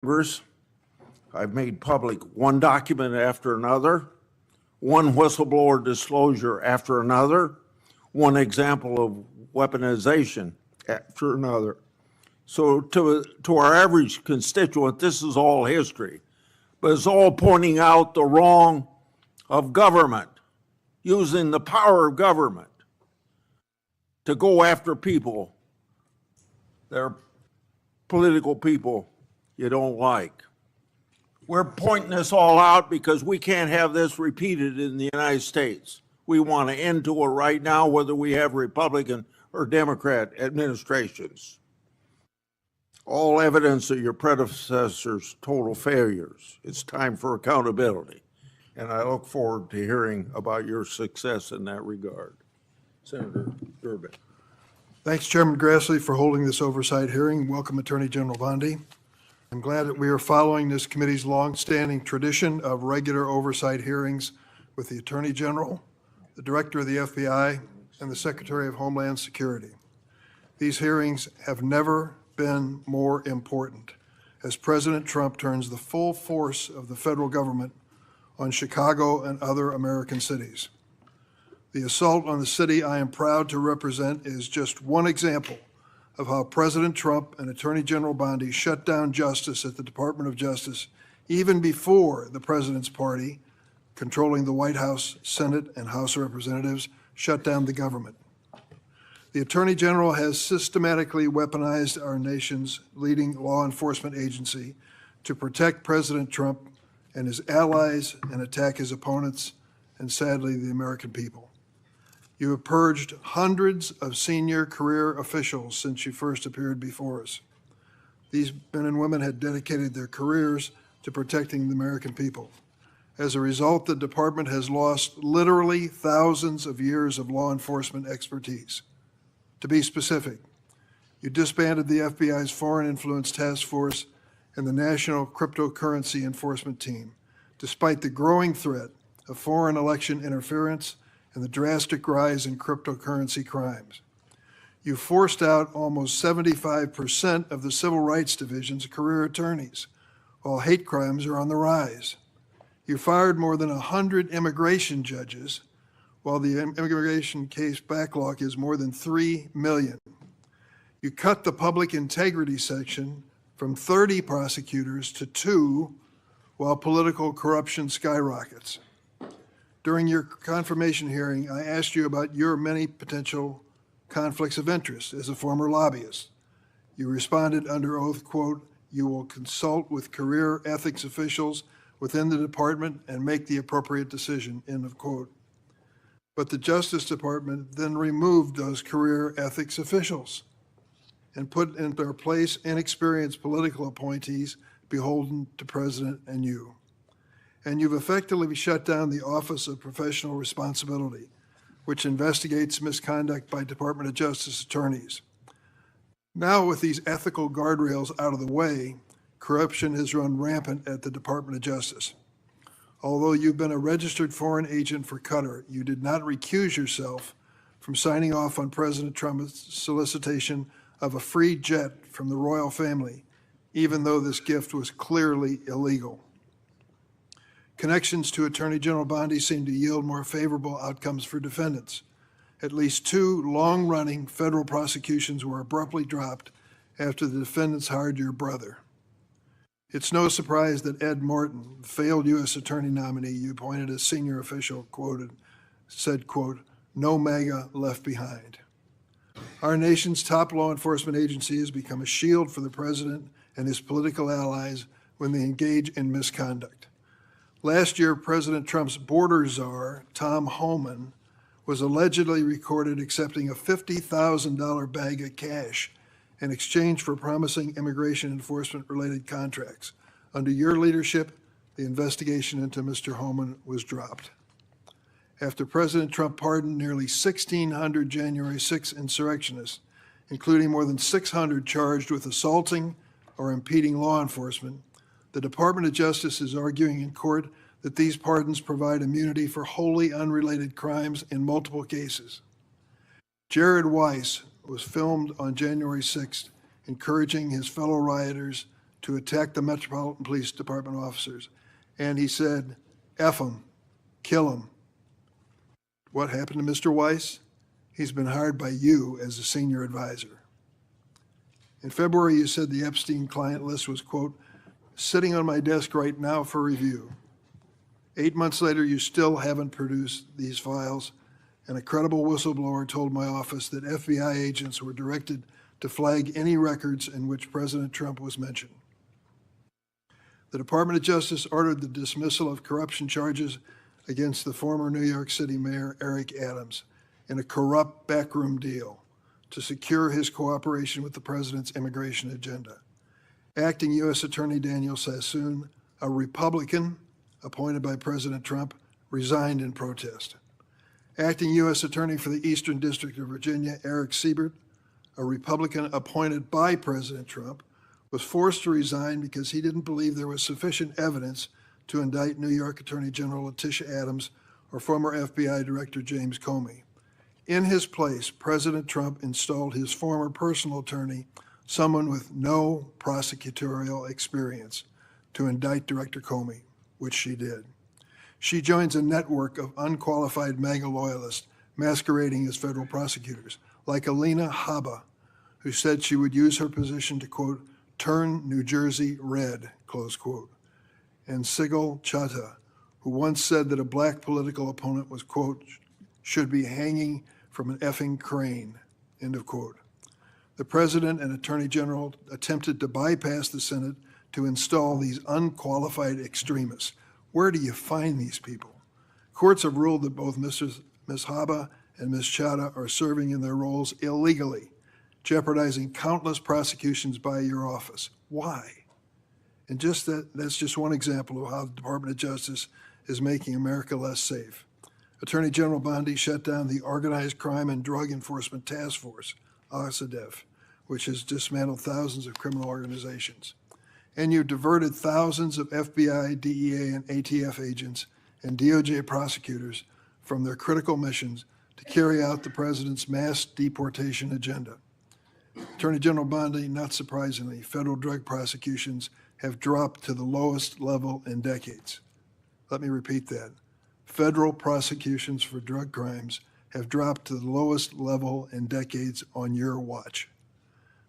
Congress. I've made public one document after another, one whistleblower disclosure after another, one example of weaponization after another. So to our average constituent, this is all history, but it's all pointing out the wrong of government, using the power of government to go after people, they're political people you don't like. We're pointing this all out because we can't have this repeated in the United States. We want to end to it right now, whether we have Republican or Democrat administrations. All evidence of your predecessors' total failures. It's time for accountability. And I look forward to hearing about your success in that regard. Senator Durbin. Thanks, Chairman Grassley, for holding this oversight hearing. Welcome, Attorney General Bondi. I'm glad that we are following this committee's long-standing tradition of regular oversight hearings with the Attorney General, the Director of the FBI, and the Secretary of Homeland Security. These hearings have never been more important as President Trump turns the full force of the federal government on Chicago and other American cities. The assault on the city I am proud to represent is just one example of how President Trump and Attorney General Bondi shut down justice at the Department of Justice even before the President's party, controlling the White House, Senate, and House of Representatives, shut down the government. The Attorney General has systematically weaponized our nation's leading law enforcement agency to protect President Trump and his allies and attack his opponents and, sadly, the American people. You have purged hundreds of senior career officials since you first appeared before us. These men and women had dedicated their careers to protecting the American people. As a result, the department has lost literally thousands of years of law enforcement expertise. To be specific, you disbanded the FBI's Foreign Influence Task Force and the National Cryptocurrency Enforcement Team, despite the growing threat of foreign election interference and the drastic rise in cryptocurrency crimes. You forced out almost 75% of the Civil Rights Division's career attorneys, while hate crimes are on the rise. You fired more than 100 immigration judges, while the immigration case backlog is more than 3 million. You cut the public integrity section from 30 prosecutors to 2, while political corruption skyrockets. During your confirmation hearing, I asked you about your many potential conflicts of interest as a former lobbyist. You responded under oath, quote, "You will consult with career ethics officials within the department and make the appropriate decision," end of quote. But the Justice Department then removed those career ethics officials and put in their place inexperienced political appointees beholden to President and you. And you've effectively shut down the Office of Professional Responsibility, which investigates misconduct by Department of Justice attorneys. Now, with these ethical guardrails out of the way, corruption has run rampant at the Department of Justice. Although you've been a registered foreign agent for Qatar, you did not recuse yourself from signing off on President Trump's solicitation of a free jet from the royal family, even though this gift was clearly illegal. Connections to Attorney General Bondi seem to yield more favorable outcomes for defendants. At least 2 long-running federal prosecutions were abruptly dropped after the defendants hired your brother. It's no surprise that Ed Martin, the failed U.S. attorney nominee you appointed as senior official, said, quote, "No MAGA left behind." Our nation's top law enforcement agency has become a shield for the president and his political allies when they engage in misconduct. Last year, President Trump's border czar, Tom Homan, was allegedly recorded accepting a $50,000 bag of cash in exchange for promising immigration enforcement-related contracts. Under your leadership, the investigation into Mr. Homan was dropped. After President Trump pardoned nearly 1,600 January 6 insurrectionists, including more than 600 charged with assaulting or impeding law enforcement, the Department of Justice is arguing in court that these pardons provide immunity for wholly unrelated crimes in multiple cases. Jared Weiss was filmed on January 6th encouraging his fellow rioters to attack the Metropolitan Police Department officers. And he said, F them, kill them. What happened to Mr. Weiss? He's been hired by you as a senior advisor. In February, you said the Epstein client list was, quote, sitting on my desk right now for review. 8 months later, you still haven't produced these files, and a credible whistleblower told my office that FBI agents were directed to flag any records in which President Trump was mentioned. The Department of Justice ordered the dismissal of corruption charges against the former New York City Mayor Eric Adams in a corrupt backroom deal to secure his cooperation with the president's immigration agenda. Acting U.S. Attorney Daniel Sassoon, a Republican appointed by President Trump, resigned in protest. Acting U.S. Attorney for the Eastern District of Virginia, Eric Siebert, a Republican appointed by President Trump, was forced to resign because he didn't believe there was sufficient evidence to indict New York Attorney General Letitia Adams or former FBI Director James Comey. In his place, President Trump installed his former personal attorney, someone with no prosecutorial experience, to indict Director Comey, which she did. She joins a network of unqualified MAGA loyalists masquerading as federal prosecutors, like Alina Habba, who said she would use her position to, quote, turn New Jersey red, close quote, and Sigil Chattah, who once said that a black political opponent was, quote, should be hanging from an effing crane, end of quote. The president and attorney general attempted to bypass the Senate to install these unqualified extremists. Where do you find these people? Courts have ruled that both Ms. Habba and Ms. Chattah are serving in their roles illegally, jeopardizing countless prosecutions by your office. Why? And that's just one example of how the Department of Justice is making America less safe. Attorney General Bondi shut down the Organized Crime and Drug Enforcement Task Force, OSADEF, which has dismantled thousands of criminal organizations. And you diverted thousands of FBI, DEA, and ATF agents and DOJ prosecutors from their critical missions to carry out the president's mass deportation agenda. Attorney General Bondi, not surprisingly, federal drug prosecutions have dropped to the lowest level in decades. Let me repeat that. Federal prosecutions for drug crimes have dropped to the lowest level in decades on your watch.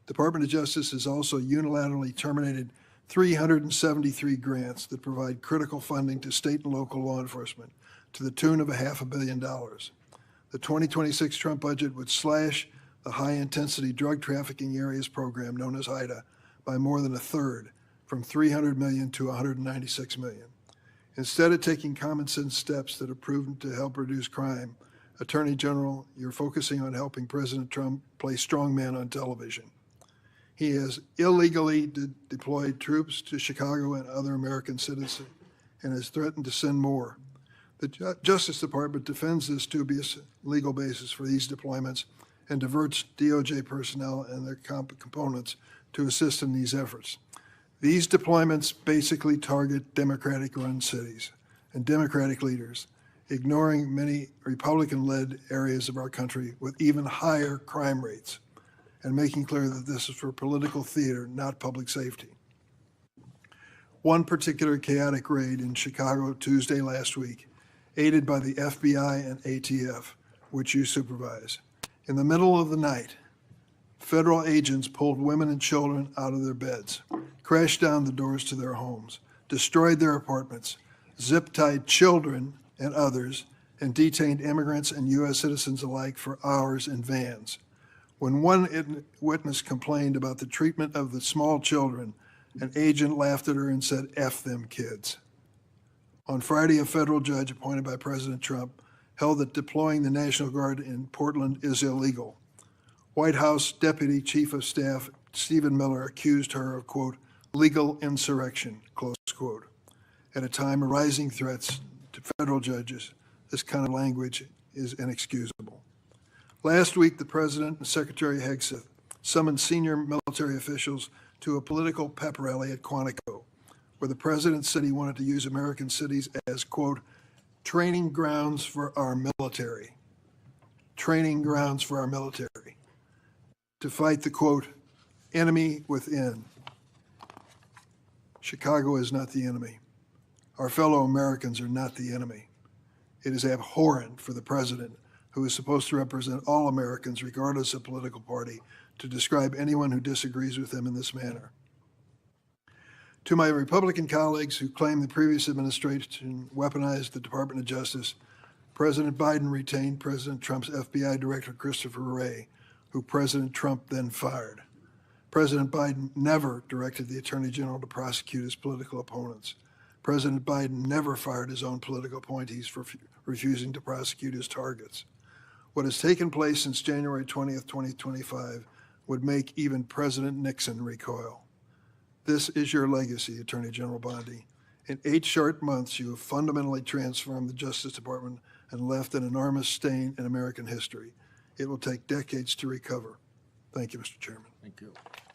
Department of Justice has also unilaterally terminated 373 grants that provide critical funding to state and local law enforcement to the tune of $500 million. The 2026 Trump budget would slash the high-intensity drug trafficking areas program known as HIDA by more than a third, from $300 million to $196 million. Instead of taking common sense steps that have proven to help reduce crime, Attorney General, you're focusing on helping President Trump play strongman on television. He has illegally deployed troops to Chicago and other American citizens and has threatened to send more. The Justice Department defends this dubious legal basis for these deployments and diverts DOJ personnel and their components to assist in these efforts. These deployments basically target Democratic-run cities and Democratic leaders, ignoring many Republican-led areas of our country with even higher crime rates, and making clear that this is for political theater, not public safety. One particular chaotic raid in Chicago Tuesday last week, aided by the FBI and ATF, which you supervise. In the middle of the night, federal agents pulled women and children out of their beds, crashed down the doors to their homes, destroyed their apartments, zip-tied children and others, and detained immigrants and U.S. citizens alike for hours in vans. When one witness complained about the treatment of the small children, an agent laughed at her and said, F them kids. On Friday, a federal judge appointed by President Trump held that deploying the National Guard in Portland is illegal. White House Deputy Chief of Staff Stephen Miller accused her of, quote, legal insurrection, close quote. At a time of rising threats to federal judges, this kind of language is inexcusable. Last week, the President and Secretary Hegseth summoned senior military officials to a political pep rally at Quantico, where the President said he wanted to use American cities as, quote, training grounds for our military. Training grounds for our military. To fight the, quote, enemy within. Chicago is not the enemy. Our fellow Americans are not the enemy. It is abhorrent for the president, who is supposed to represent all Americans regardless of political party, to describe anyone who disagrees with him in this manner. To my Republican colleagues who claim the previous administration weaponized the Department of Justice, President Biden retained President Trump's FBI Director Christopher Wray, who President Trump then fired. President Biden never directed the Attorney General to prosecute his political opponents. President Biden never fired his own political appointees for refusing to prosecute his targets. What has taken place since January 20th, 2025 would make even President Nixon recoil. This is your legacy, Attorney General Bondi. In 8 short months, you have fundamentally transformed the Justice Department and left an enormous stain in American history. It will take decades to recover. Thank you, Mr. Chairman. Thank you.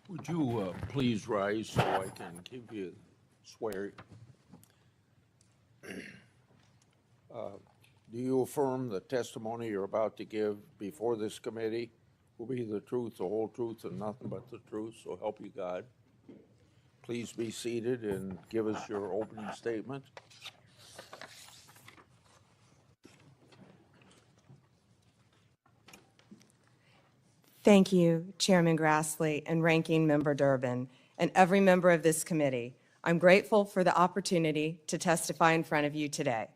Would you please rise so I can give you swear? Do you affirm the testimony you're about to give before this committee will be the truth, the whole truth, and nothing but the truth, so help you God? Please be seated and give us your opening statement. Thank you, Chairman Grassley and Ranking Member Durbin, and every member of this committee. I'm grateful for the opportunity to testify in front of you today.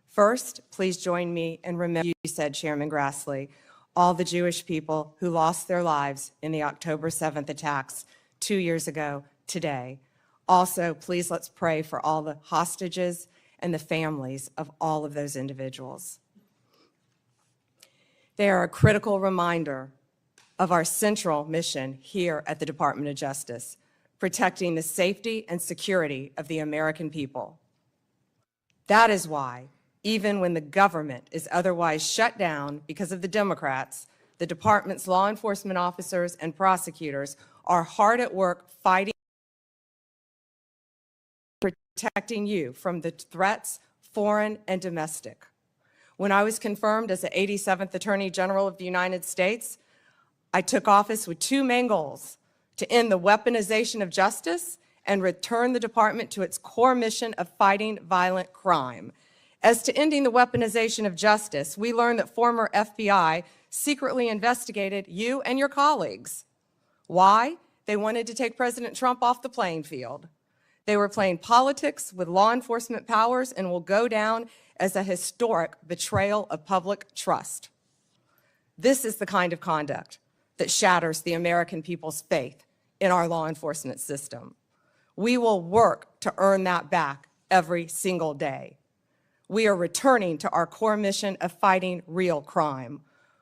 First, please join me in remembering, you said, Chairman Grassley, all the Jewish people who lost their lives in the October 7th attacks 2 years ago today. Also, please let's pray for all the hostages and the families of all of those individuals. They are a critical reminder of our central mission here at the Department of Justice, protecting the safety and security of the American people. That is why, even when the government is otherwise shut down because of the Democrats, the department's law enforcement officers and prosecutors are hard at work fighting, protecting you from the threats, foreign and domestic. When I was confirmed as the 87th Attorney General of the United States, I took office with 2 main goals: to end the weaponization of justice and return the department to its core mission of fighting violent crime. As to ending the weaponization of justice, we learned that former FBI secretly investigated you and your colleagues. Why? They wanted to take President Trump off the playing field. They were playing politics with law enforcement powers and will go down as a historic betrayal of public trust. This is the kind of conduct that shatters the American people's faith in our law enforcement system. We will work to earn that back every single day. We are returning to our core mission of fighting real crime.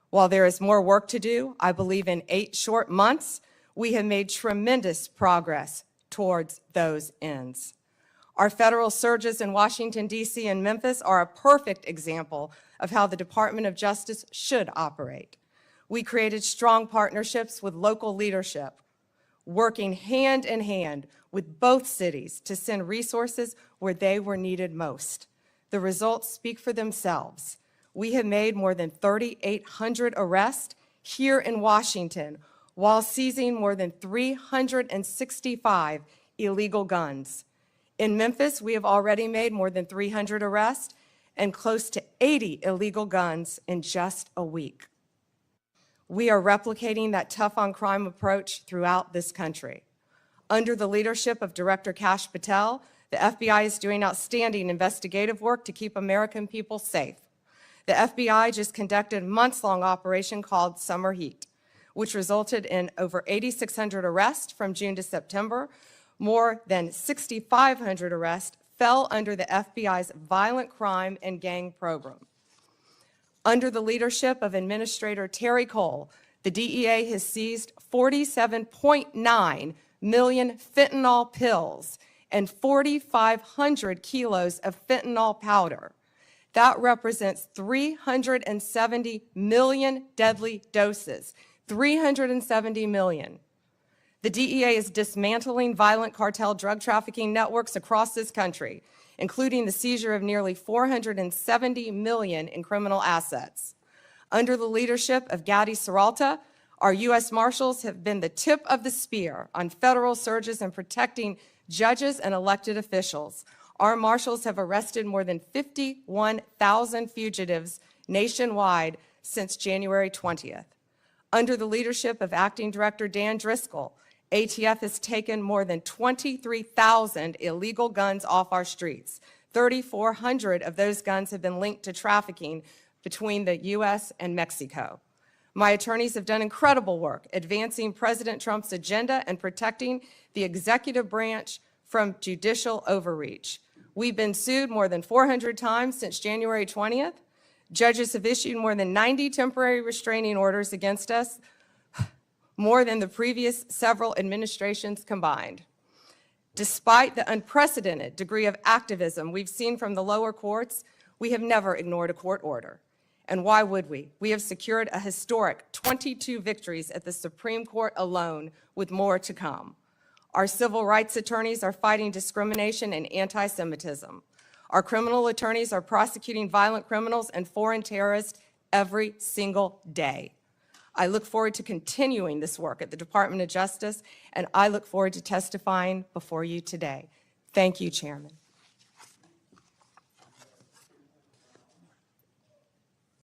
While there is more work to do, I believe in 8 short months, we have made tremendous progress towards those ends. Our federal surges in Washington, D.C. and Memphis are a perfect example of how the Department of Justice should operate. We created strong partnerships with local leadership, working hand in hand with both cities to send resources where they were needed most. The results speak for themselves. We have made more than 3,800 arrests here in Washington while seizing more than 365 illegal guns. In Memphis, we have already made more than 300 arrests and close to 80 illegal guns in just a week. We are replicating that tough-on-crime approach throughout this country. Under the leadership of Director Kash Patel, the FBI is doing outstanding investigative work to keep American people safe. The FBI just conducted a months-long operation called Summer Heat, which resulted in over 8,600 arrests from June to September. More than 6,500 arrests fell under the FBI's violent crime and gang program. Under the leadership of Administrator Terry Cole, the DEA has seized 47.9 million fentanyl pills and 4,500 kilos of fentanyl powder. That represents 370 million deadly doses, 370 million. The DEA is dismantling violent cartel drug trafficking networks across this country, including the seizure of nearly 470 million in criminal assets. Under the leadership of Gadi Saralta, our U.S. Marshals have been the tip of the spear on federal surges and protecting judges, and elected officials. Our marshals have arrested more than 51,000 fugitives nationwide since January 20th. Under the leadership of Acting Director Dan Driscoll, ATF has taken more than 23,000 illegal guns off our streets. 3,400 of those guns have been linked to trafficking between the U.S. and Mexico. My attorneys have done incredible work advancing President Trump's agenda and protecting the executive branch from judicial overreach. We've been sued more than 400 times since January 20th. Judges have issued more than 90 temporary restraining orders against us, more than the previous several administrations combined. Despite the unprecedented degree of activism we've seen from the lower courts, we have never ignored a court order. And why would we? We have secured a historic 22 victories at the Supreme Court alone, with more to come. Our civil rights attorneys are fighting discrimination and anti-Semitism. Our criminal attorneys are prosecuting violent criminals and foreign terrorists every single day. I look forward to continuing this work at the Department of Justice, and I look forward to testifying before you today. Thank you, Chairman.